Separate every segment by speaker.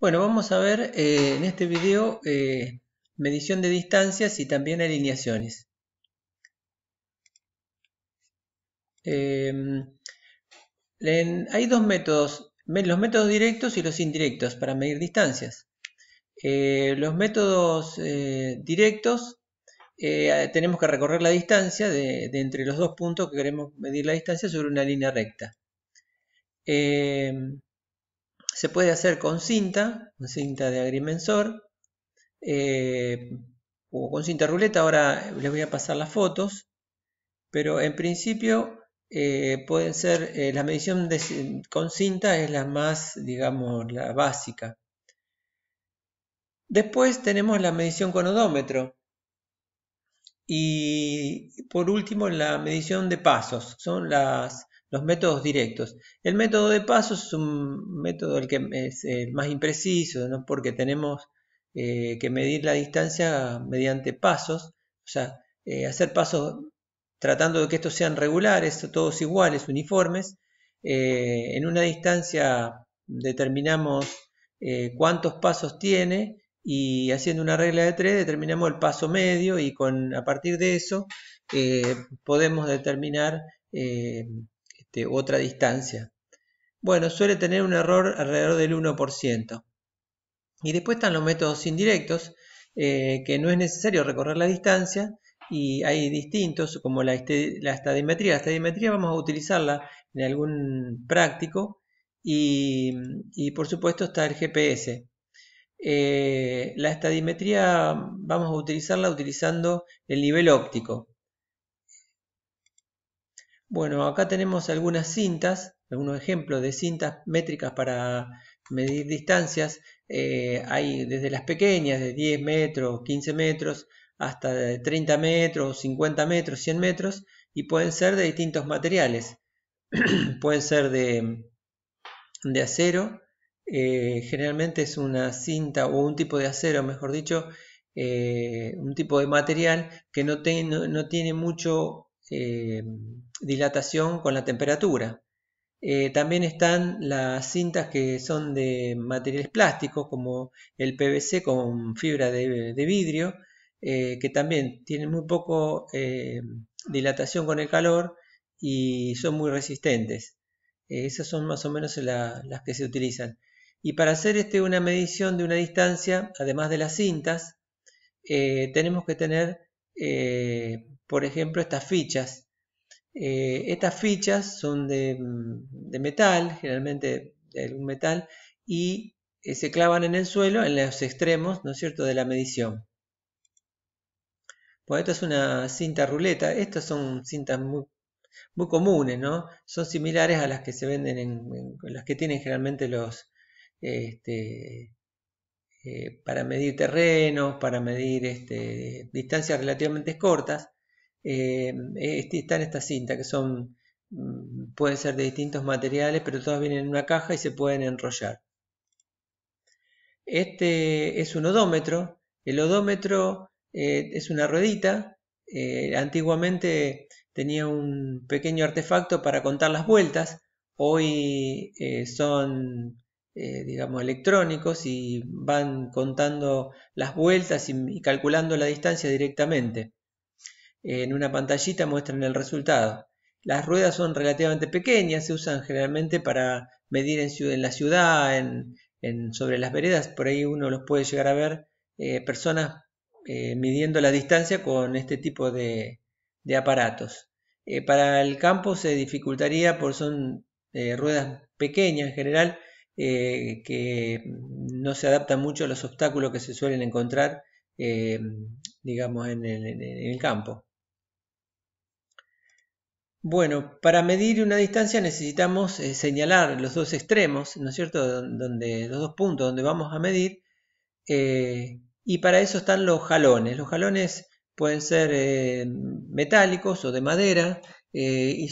Speaker 1: Bueno, vamos a ver en este video medición de distancias y también alineaciones. Hay dos métodos, los métodos directos y los indirectos para medir distancias. Los métodos directos tenemos que recorrer la distancia de entre los dos puntos que queremos medir la distancia sobre una línea recta. Se puede hacer con cinta de agrimensor, o con cinta ruleta. Ahora les voy a pasar las fotos, pero en principio pueden ser, la medición con cinta es la más, digamos, la básica. Después tenemos la medición con odómetro. Y por último la medición de pasos, son los métodos directos. El método de pasos es un método el que es el más impreciso, ¿no? Porque tenemos que medir la distancia mediante pasos, o sea, hacer pasos tratando de que estos sean regulares, todos iguales, uniformes. En una distancia determinamos cuántos pasos tiene, y haciendo una regla de 3 determinamos el paso medio, y a partir de eso podemos determinar otra distancia. Bueno, suele tener un error alrededor del 1%. Y después están los métodos indirectos, que no es necesario recorrer la distancia, y hay distintos, como la estadimetría. La estadimetría vamos a utilizarla en algún práctico, y por supuesto está el GPS. La estadimetría vamos a utilizarla utilizando el nivel óptico. Bueno, acá tenemos algunas cintas, algunos ejemplos de cintas métricas para medir distancias. Hay desde las pequeñas, de 10 metros, 15 metros, hasta de 30 metros, 50 metros, 100 metros, y pueden ser de distintos materiales. Pueden ser de acero. Generalmente es una cinta o un tipo de acero, mejor dicho, un tipo de material que no tiene mucho dilatación con la temperatura. También están las cintas que son de materiales plásticos, como el PVC con fibra de vidrio, que también tienen muy poco dilatación con el calor y son muy resistentes. Esas son más o menos las que se utilizan. Y para hacer una medición de una distancia, además de las cintas, tenemos que tener, por ejemplo, estas fichas. Estas fichas son de metal, generalmente de algún metal, y se clavan en el suelo, en los extremos, ¿no es cierto?, de la medición. Bueno, esta es una cinta ruleta. Estas son cintas muy comunes, ¿no? Son similares a las que se venden en las que tienen generalmente para medir terrenos, para medir distancias relativamente cortas. Están estas cintas que pueden ser de distintos materiales, pero todas vienen en una caja y se pueden enrollar. Este es un odómetro. El odómetro es una ruedita. Antiguamente tenía un pequeño artefacto para contar las vueltas. Hoy son, digamos, electrónicos, y van contando las vueltas y calculando la distancia directamente. En una pantallita muestran el resultado. Las ruedas son relativamente pequeñas, se usan generalmente para medir en la ciudad, sobre las veredas. Por ahí uno los puede llegar a ver, personas midiendo la distancia con este tipo de aparatos. Para el campo se dificultaría porque son ruedas pequeñas en general, que no se adaptan mucho a los obstáculos que se suelen encontrar, digamos, en el campo. Bueno, para medir una distancia necesitamos señalar los dos extremos, ¿no es cierto?, los dos puntos donde vamos a medir, y para eso están los jalones. Los jalones pueden ser metálicos o de madera, y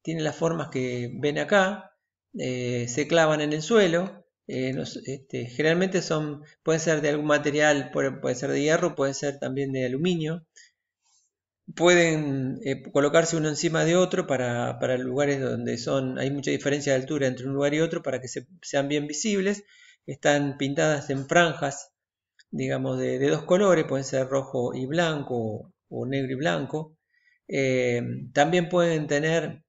Speaker 1: tienen las formas que ven acá. Se clavan en el suelo. Generalmente pueden ser de algún material, puede ser de hierro, puede ser también de aluminio. Pueden colocarse uno encima de otro para lugares donde hay mucha diferencia de altura entre un lugar y otro, para que sean bien visibles. están pintadas en franjas, digamos, de dos colores, pueden ser rojo y blanco o negro y blanco. También pueden tener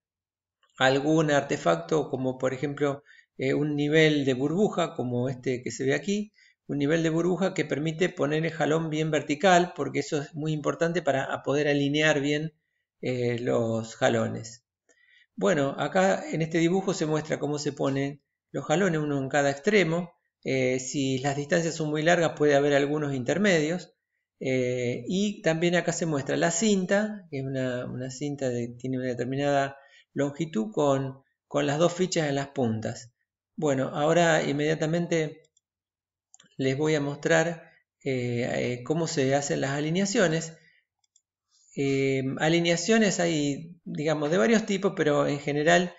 Speaker 1: algún artefacto como por ejemplo un nivel de burbuja como este que se ve aquí, un nivel de burbuja que permite poner el jalón bien vertical, porque eso es muy importante para poder alinear bien los jalones. Bueno, acá en este dibujo se muestra cómo se ponen los jalones, uno en cada extremo. Si las distancias son muy largas puede haber algunos intermedios. Y también acá se muestra la cinta, que es una cinta tiene una determinada longitud con las dos fichas en las puntas. Bueno, ahora inmediatamente les voy a mostrar cómo se hacen las alineaciones. Alineaciones hay, digamos, de varios tipos, pero en general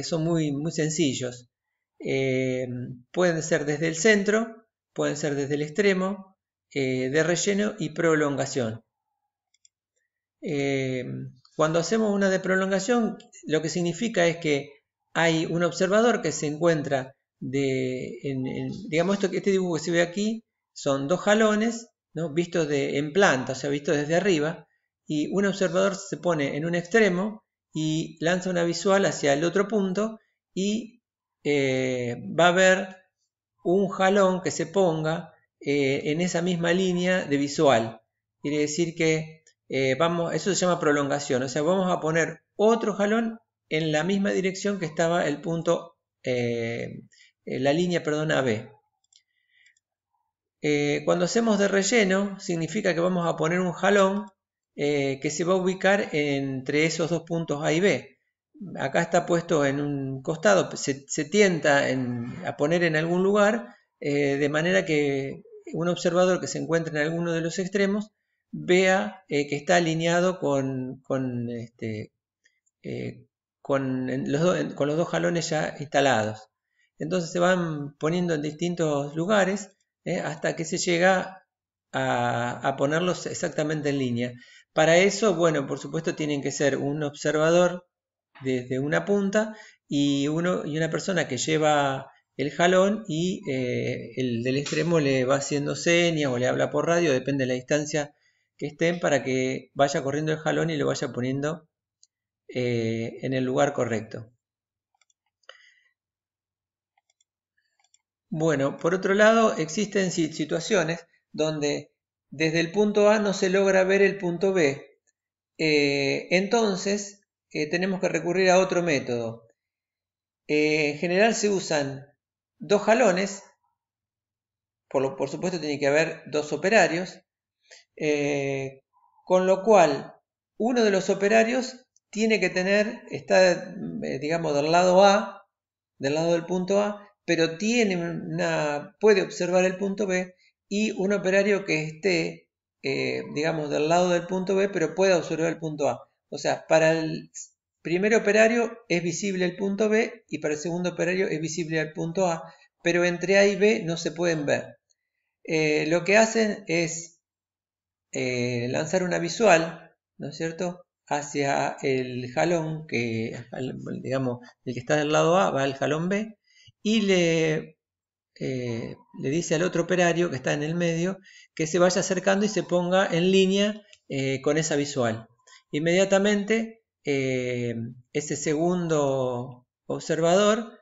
Speaker 1: son muy sencillos. Pueden ser desde el centro, pueden ser desde el extremo, de relleno y prolongación. Cuando hacemos una de prolongación, lo que significa es que hay un observador que se encuentra digamos, este dibujo que se ve aquí son dos jalones, ¿no? Vistos en planta, o sea, vistos desde arriba, y un observador se pone en un extremo y lanza una visual hacia el otro punto y va a haber un jalón que se ponga en esa misma línea de visual. Quiere decir que eso se llama prolongación, o sea, vamos a poner otro jalón en la misma dirección que estaba el punto, la línea, perdón, AB. Cuando hacemos de relleno, significa que vamos a poner un jalón que se va a ubicar entre esos dos puntos A y B. Acá está puesto en un costado, se tienta a poner en algún lugar, de manera que un observador que se encuentre en alguno de los extremos vea que está alineado con los dos jalones ya instalados. Entonces se van poniendo en distintos lugares hasta que se llega a ponerlos exactamente en línea. Para eso, bueno, por supuesto tienen que ser un observador desde una punta y una persona que lleva el jalón y el del extremo le va haciendo señas o le habla por radio, depende de la distancia que estén, para que vaya corriendo el jalón y lo vaya poniendo en el lugar correcto. Bueno, por otro lado, existen situaciones donde desde el punto A no se logra ver el punto B. Entonces, tenemos que recurrir a otro método. En general se usan dos jalones, por supuesto tiene que haber dos operarios, con lo cual uno de los operarios tiene que está digamos del lado A, del lado del punto A, pero puede observar el punto B, y un operario que esté, digamos, del lado del punto B, pero pueda observar el punto A. O sea, para el primer operario es visible el punto B y para el segundo operario es visible el punto A, pero entre A y B no se pueden ver. Lo que hacen es lanzar una visual, ¿no es cierto?, hacia el jalón digamos, el que está del lado A va al jalón B y le dice al otro operario que está en el medio que se vaya acercando y se ponga en línea con esa visual. Inmediatamente ese segundo observador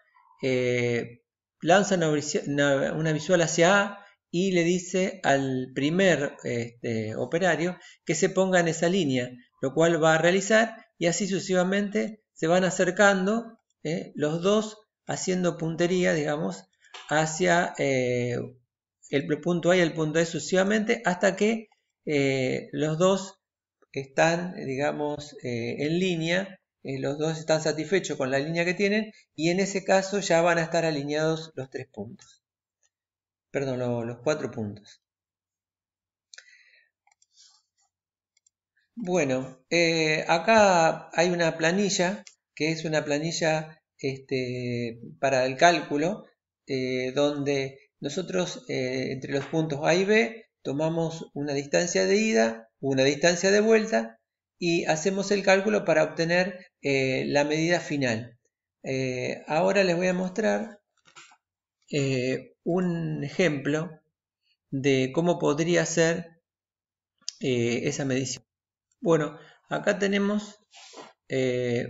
Speaker 1: lanza una visual hacia A y le dice al primer operario que se ponga en esa línea, lo cual va a realizar, y así sucesivamente se van acercando los dos haciendo puntería, digamos, hacia el punto A y el punto E sucesivamente, hasta que los dos están, digamos, en línea, los dos están satisfechos con la línea que tienen, y en ese caso ya van a estar alineados los 3 puntos. Perdón, los 4 puntos. Bueno, acá hay una planilla, que es una planilla para el cálculo, donde nosotros entre los puntos A y B tomamos una distancia de ida, una distancia de vuelta, y hacemos el cálculo para obtener la medida final. Ahora les voy a mostrar un ejemplo de cómo podría ser esa medición. Bueno, acá tenemos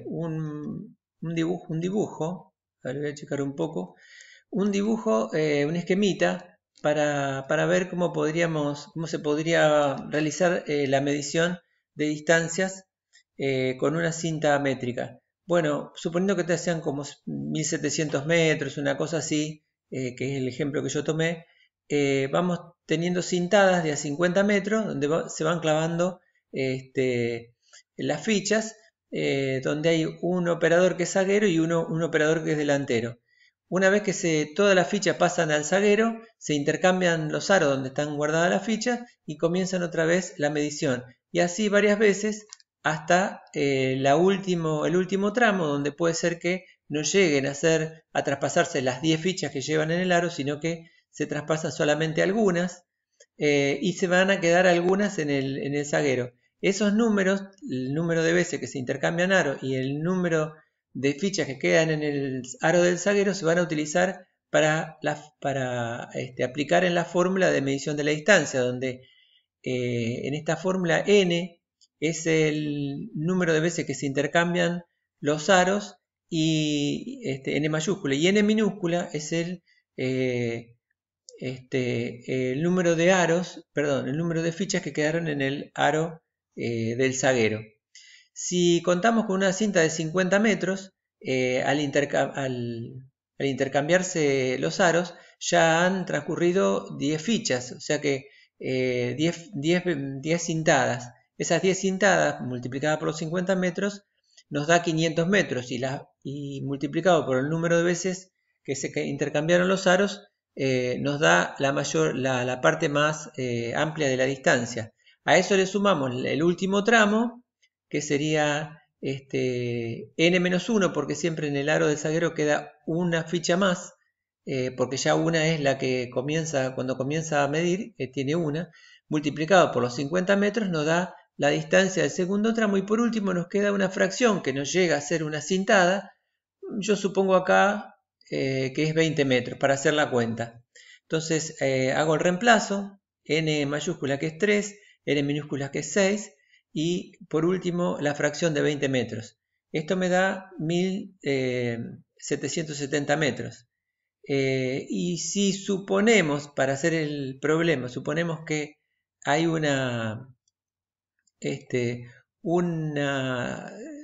Speaker 1: un dibujo, a ver, voy a checar un poco, un dibujo, un esquemita para ver cómo se podría realizar la medición de distancias con una cinta métrica. Bueno, suponiendo que te sean como 1700 metros, una cosa así, que es el ejemplo que yo tomé, vamos teniendo cintadas de a 50 metros donde se van clavando las fichas, donde hay un operador que es zaguero y un operador que es delantero. Una vez que todas las fichas pasan al zaguero, se intercambian los aros donde están guardadas las fichas y comienzan otra vez la medición. Y así varias veces hasta el último tramo, donde puede ser que no lleguen a traspasarse las 10 fichas que llevan en el aro, sino que se traspasan solamente algunas y se van a quedar algunas en el zaguero. Esos números, el número de veces que se intercambian aros y el número de fichas que quedan en el aro del zaguero se van a utilizar para aplicar en la fórmula de medición de la distancia, donde en esta fórmula n es el número de veces que se intercambian los aros y n mayúscula, y n minúscula es el número de aros, perdón, el número de fichas que quedaron en el aro del zaguero. Si contamos con una cinta de 50 metros, al intercambiarse los aros, ya han transcurrido 10 fichas, o sea que 10 cintadas. Esas 10 cintadas multiplicadas por los 50 metros nos da 500 metros y multiplicado por el número de veces que se intercambiaron los aros nos da la parte más amplia de la distancia. A eso le sumamos el último tramo, que sería n-1, porque siempre en el aro del zaguero queda una ficha más, porque ya una es la que cuando comienza a medir, tiene una, multiplicado por los 50 metros nos da la distancia del segundo tramo, y por último nos queda una fracción que nos llega a ser una cintada. Yo supongo acá que es 20 metros para hacer la cuenta. Entonces hago el reemplazo, n mayúscula que es 3, n minúscula que es 6, y por último la fracción de 20 metros. Esto me da 1770 metros. Y si suponemos, para hacer el problema, suponemos que hay una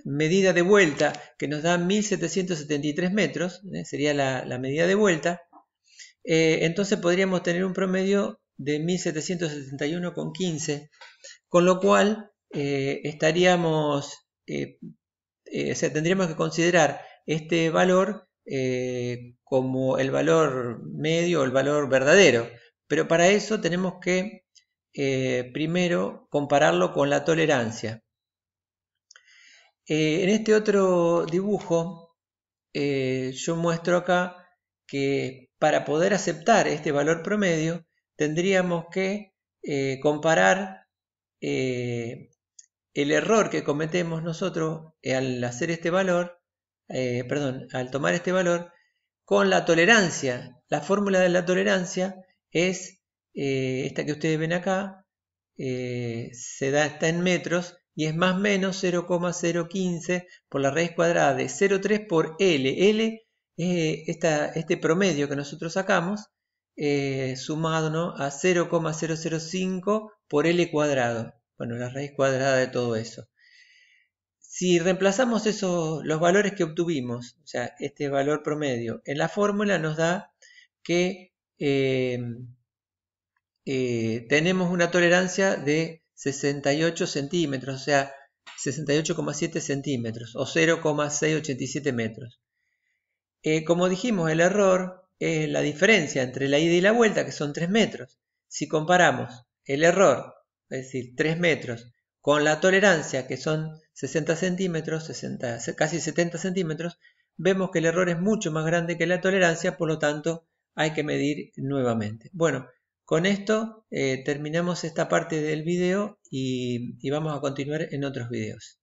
Speaker 1: medida de vuelta que nos da 1773 metros, sería la medida de vuelta, entonces podríamos tener un promedio de 1771,15, con lo cual tendríamos que considerar este valor como el valor medio o el valor verdadero, pero para eso tenemos que primero compararlo con la tolerancia. En este otro dibujo yo muestro acá que para poder aceptar este valor promedio tendríamos que comparar el error que cometemos nosotros al hacer este valor, al tomar este valor con la tolerancia. La fórmula de la tolerancia es esta que ustedes ven acá, está en metros y es más o menos 0,015 por la raíz cuadrada de 0,3 por L. L es este promedio que nosotros sacamos sumado, ¿no?, a 0,005 por L cuadrado. Bueno, la raíz cuadrada de todo eso. Si reemplazamos los valores que obtuvimos, o sea, este valor promedio, en la fórmula nos da que tenemos una tolerancia de 68 centímetros, o sea, 68,7 centímetros o 0,687 metros. Como dijimos, el error es la diferencia entre la ida y la vuelta, que son 3 metros. Si comparamos el error, es decir, 3 metros, con la tolerancia, que son 60 centímetros, casi 70 centímetros, vemos que el error es mucho más grande que la tolerancia, por lo tanto hay que medir nuevamente. Bueno, con esto terminamos esta parte del video y vamos a continuar en otros videos.